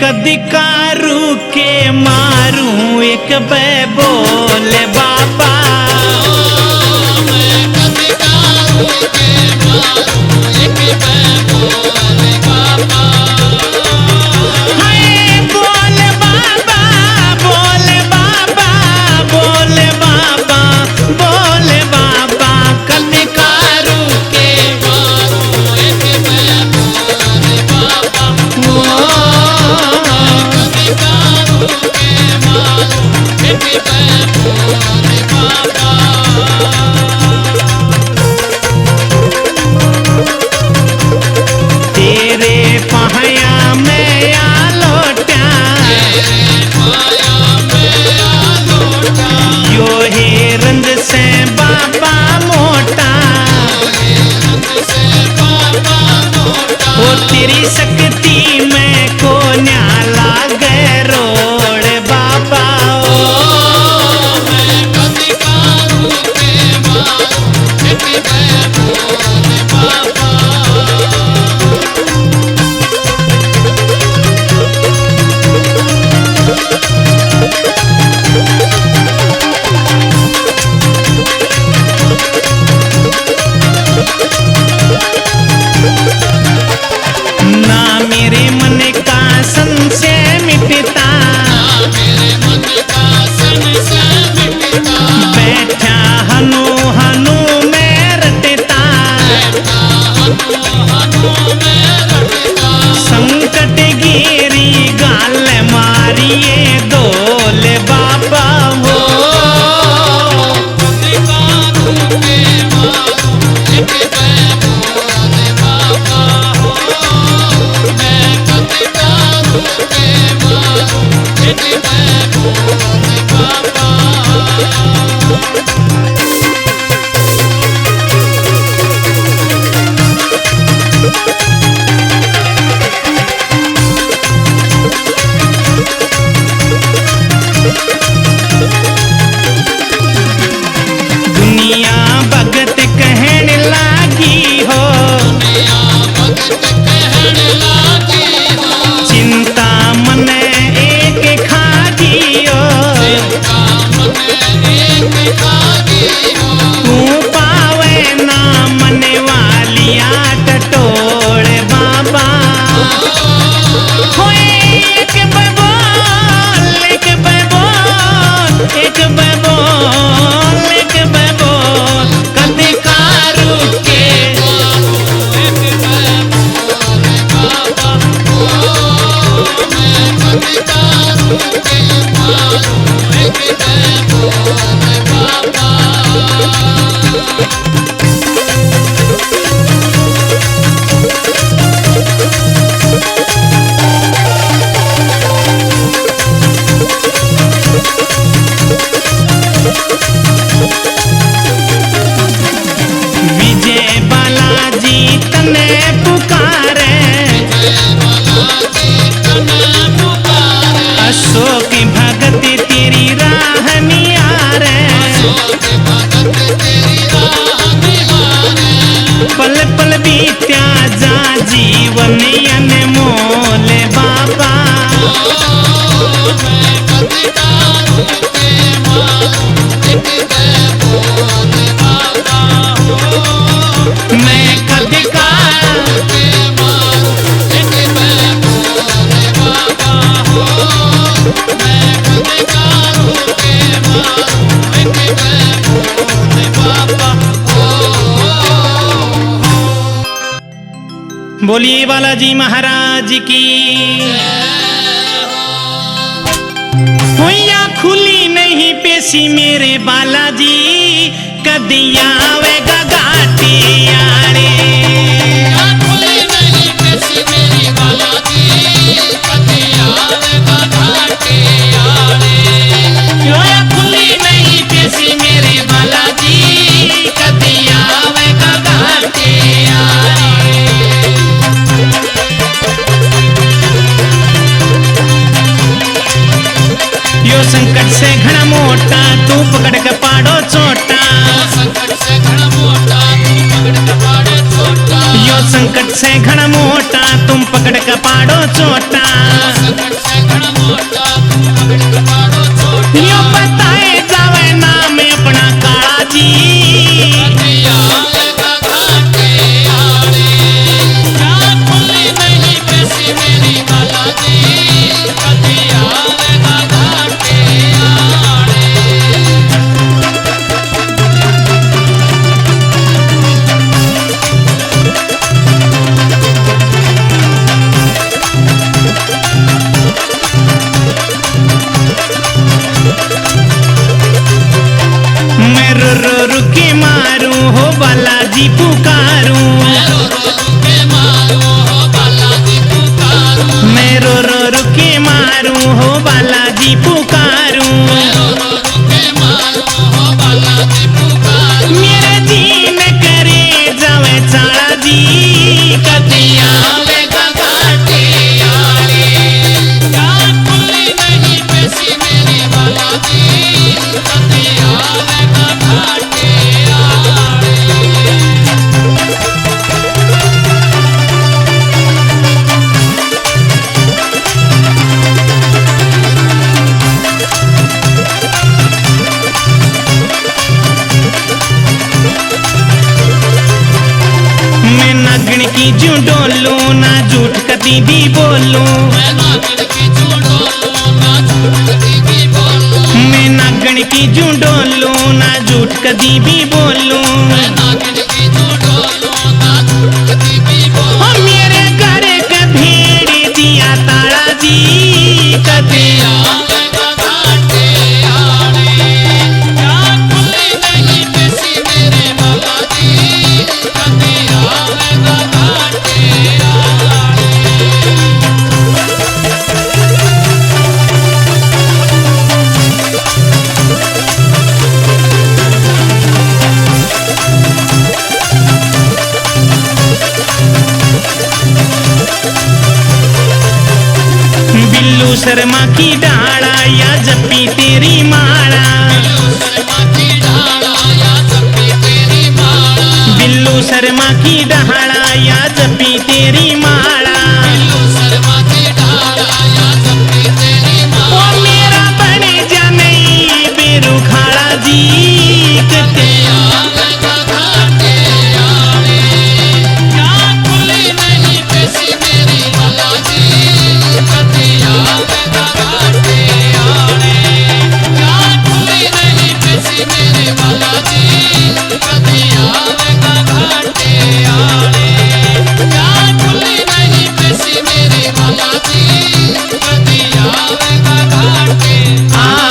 कदिकारू के मारूं एक बे बोले बाबा, मैं कदिकारू के मारूं एक बे बोले बाबा। हाय बोले बाबा, बोले बाबा, बोले बाबा, बोले बाबा, कदिकारू के मारूं एक बे बोले बाबा। कदिकारू के मारूं एक बे बोले बाबा। तेरे पहाया में आ लोटा, यो हे रंग से बाबा मोटा, ओ तेरी शक्ति में को न्याला गए रोड बाबा। ना मेरे मन का संशय मिटता, बैठा हनु हनु में रटता, संकट गिरी गाल मारिए दोले बाबा हो। दुनिया भगत कहने लागी हो, चिंता मन एक खागी हो, तू पावे ना मन वालिया टटोले बाबा। होए एक बबोल, एक बबोल, एक बबोल, एक बबोल, कदिकारू के विजय बालाजी तने पुकारे, अशोक भगत तेरी राह निहारे, पल पल बीत्या जा जीवन अनमोल बाबा। मैं कदिकार बोलिए बालाजी महाराज की। हुइया खुली नहीं पेशी मेरे बालाजी, कदिया आवेगा घाटियाड़े। हुइया खुली नहीं पेशी मेरे बालाजी, कदिया आवेगा घाटियाड़े। यो संकट से घना मोटा तू पकड़ के पाड़ो छोटा, संकट से घना मोटा तू पकड़ के पाड़ो छोटा, यो संकट से घना मोटा तुम पकड़ के पाड़ो चोटा। संकट से घड़ा मोटा तू पकड़ के पाड़ो छोटा। यो बताए जावे नाम अपना काला जी। कभी आवेगा घाटे आड़े, जान खुली नहीं पैसी मेरी बालाजी। कभी आवेगा घाटे आड़े। मैं रो रो रो के मारू हो बालाजी पुकारूं। मैं रो रो के मारो हो बालाजी पुकारूं। मैं रो रो रो के मारूं हो बालाजी पुकारूं। मैं रो रो के मारो हो बालाजी पुकारूं। मेरे जी में करे जावे चाला जी। कभी आवेगा घाटे आड़े, जान खुली नहीं पैसी मेरी बालाजी। कभी आवेगा घाटे आड़े। मैं नागण की जू डोलूं ना झूठ कदी भी बोलूं। मैं नागण की झूठों ना झूठ कभी भी बोलूं। मैं नागण की जू डोलूं ना झूठ कदी भी बोलूं। मैं नागण की झूठों ना झूठ कभी भी ओ बोलूं। मेरे घर के भेड़ दिया ताला जी। कभी आवेगा घाटे आड़े, जान खुली नहीं पैसी मेरे बालाजी। कभी आवेगा घाटे आड़े। बिल्लू शर्मा की डाला या जपी तेरी माला। शर्मा की डाला या जपी तेरी माला। बिल्लू शर्मा की डाला या जपी तेरी माला। शर्मा की डाला या जपी तेरी ओ माला। मेरा बने जा नहीं बेरू खाड़ा जी। कते आवेगा घाटे आड़े, जान खुली नहीं पैसी मेरी बालाजी। कभी आवेगा घाटे आड़े, जान खुली नहीं पैसी मेरी बालाजी। कभी आवेगा घाटे आड़े, जान खुली नहीं पैसी मेरी बालाजी। कभी आवेगा घाटे आड़े।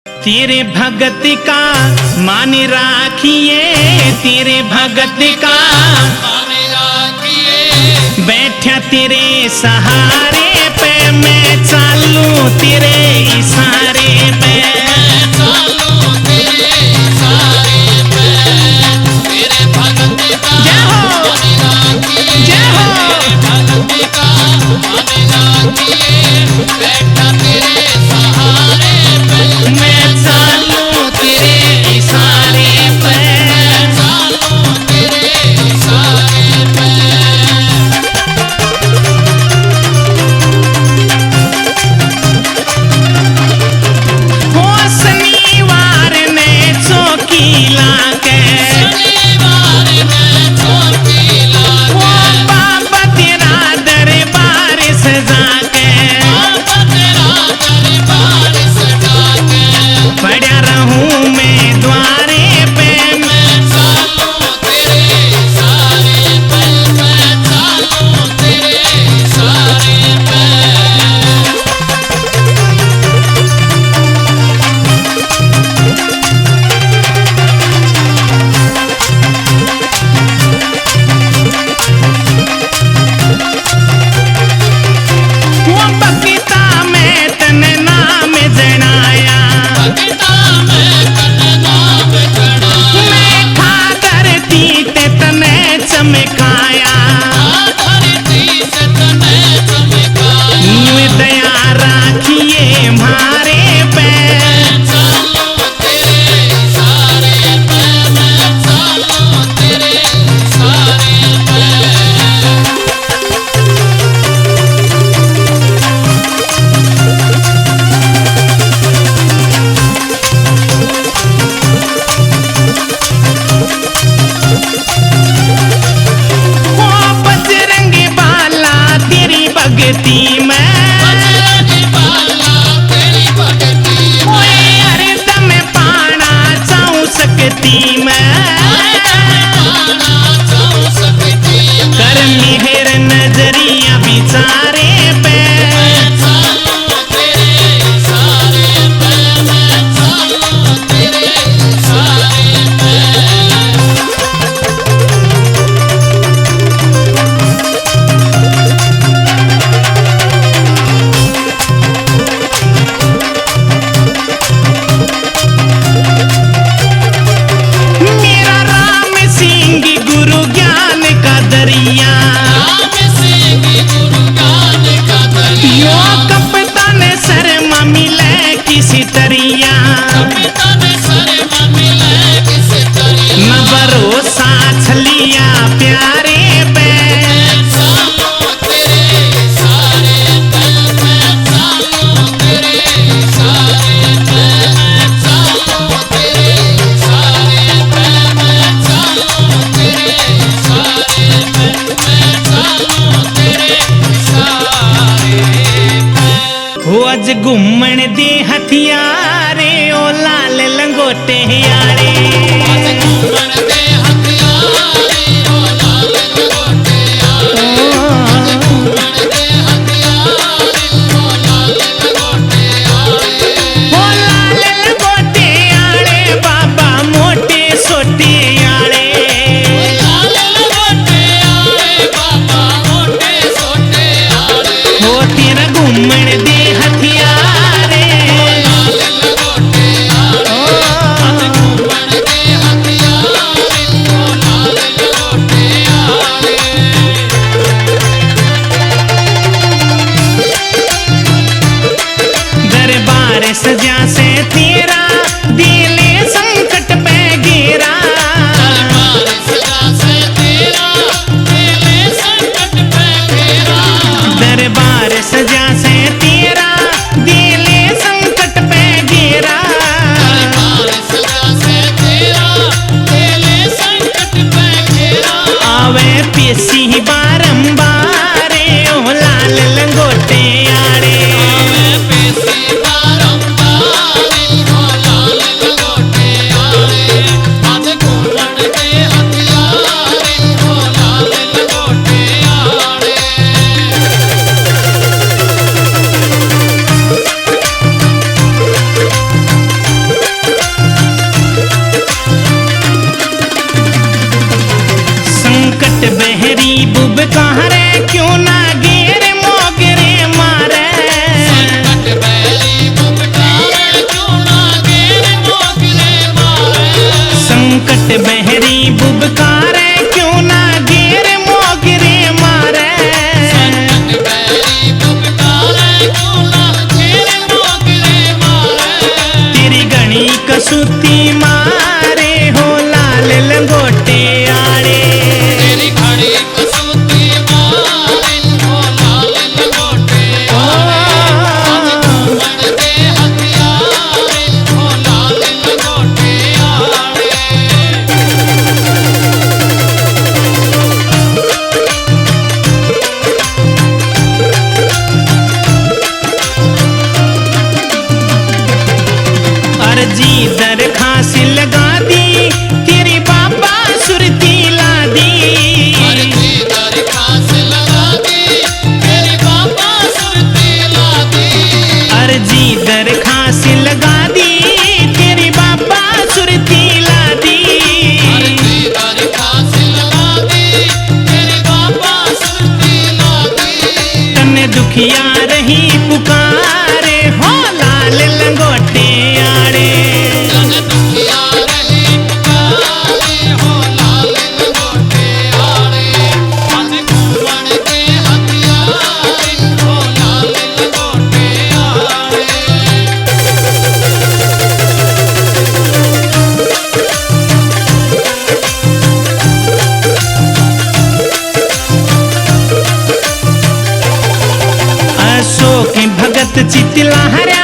तेरे भगत का मान राखिए। तेरे भगत का माने राखिए। बैठा तेरे सहारे पे मैं चालू तेरे इशारे पे। चालो तेरे इशारे पे, तेरे भगत का जय हो। माने राखिए। जय हो। तेरे भगत का माने राखिए, बैठा तेरे सहारे पे। मैं चालू तेरे इशारे पे। चालो तेरे इशारे पे। रोज घूमण दे हथियारे ओ लाल लंगोटे आड़े आज घूमण दे हथियारे ओ लाल लंगोटे आड़े आज घूमण दे हथियारे ओ लाल लंगोटे आड़े ओ लाल लंगोटे आड़े बाबा मोटे सोटे आड़े लाल लंगोटे आड़े बाबा मोटे सोटे आड़े ओ तेरा घूमण दे हथियारे लाल लंगोटे आड़े आज घूमण दे हथियारे ओ लाल लंगोटे आड़े दरबार सजा से तेरा दिले संकट पे घेरा दरबार सजा से तेरा दिले संकट पे घेरा दरबार सजा से तेरा दिले संकट पे घेरा दरबार सजा से तेरा दिले संकट पे घेरा आवे पेशी बारंबारे ओ लाल लंगोटे आड़े आवे पेशी बारंबारे हो लाल लंगोटे आड़े आज घूमण दे हथियारे हो लाल लंगोटे आड़े संकट बहरी बुब कहरे क्यों ना गेर मोगरे मारे संकट बैरी बुबकार क्यों ना गेर मोगरे मारे संकट बहरी बुबकारे क्यों ना गेर मोगरे मारे संकट बैरी बुबकार क्यों ना गेर मोगरे मारे तेरी गणी कसूती मारे हो लाल लंगोटे आड़े तेरी घड़ी कसूती मारे हो लाल लंगोटे आड़े आज घूमण दे हथियारे हो लाल लंगोटे आड़े अर्जी दरखास्त लगा दी तेरी बाबा सुरती ला दी अर्जी दरखास्त लगा दी तेरी बाबा सुरती ला दी अर्जी दरखास्त लगा दी तेरी बाबा सुरती ला दी अर्जी दरखास्त लगा दी तेरी बाबा सुरती ला दी तन्ने दुखिया रही पुकारे हो लाल लंगोटे आड़े जन दुखिया रही पुकारे हो लाल लंगोटे आड़े आज घूमण दे हथियारे हो लाल लंगोटे आड़े अशोक भगत चितला हरा